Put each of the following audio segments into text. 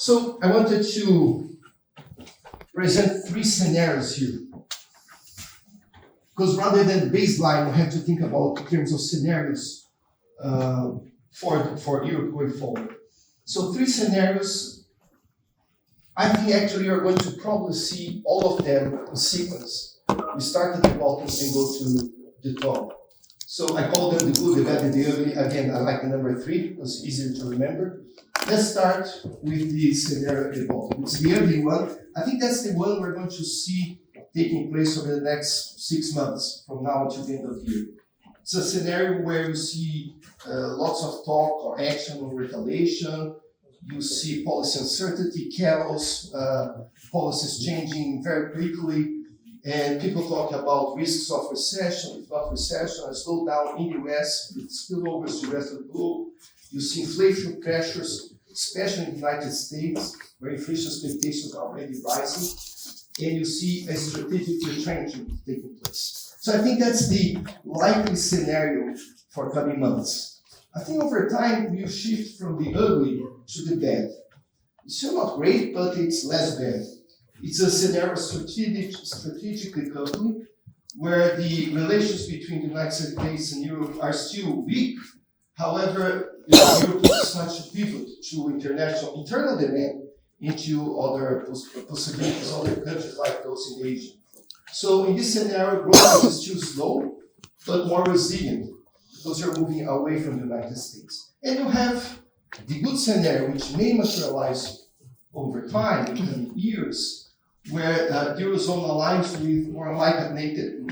So I wanted to present three scenarios here. Because rather than baseline, we have to think about in terms of scenarios for Europe going forward. So three scenarios. I think actually you're going to probably see all of them in sequence. We start at the bottom and go to the top. So I call them the good, the bad, and the ugly. Again, I like the number 3 because it's easier to remember. Let's start with the scenario at the bottom. It's the ugly one. I think that's the one we're going to see taking place over the next 6 months from now until the end of the year. It's a scenario where you see lots of talk or action on retaliation. You see policy uncertainty, chaos, policies changing very quickly, and people talk about risks of recession, if not recession, a slowdown in the US with spillovers to the rest of the globe. You see inflation pressures, especially in the United States, where inflation expectations are already rising, and you see a strategic retrenchment taking place. So I think that's the likely scenario for coming months. I think over time we shift from the ugly to the bad. It's still not great, but it's less bad. It's a scenario strategically coupling, where the relations between the United States and Europe are still weak. However, Europe is starting to pivot to internal demand into other possibilities, other countries like those in Asia. So in this scenario, growth is still slow, but more resilient, because you're moving away from the United States. And you have the good scenario, which may materialize over time, in coming years, where the Eurozone aligns with more like-minded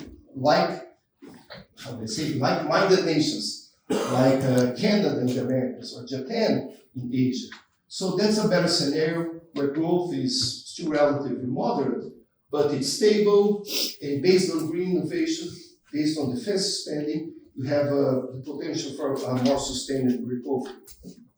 nations, like Canada in the Americas or Japan in Asia. So that's a better scenario where growth is still relatively moderate, but it's stable and based on green innovation, based on defense spending, you have the potential for a more sustainable recovery.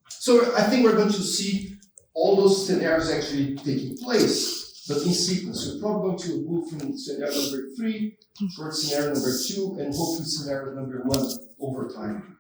So I think we're going to see all those scenarios actually taking place, but in sequence. We're probably going to move from scenario number 3 towards scenario number 2 and hopefully scenario number 1 over time.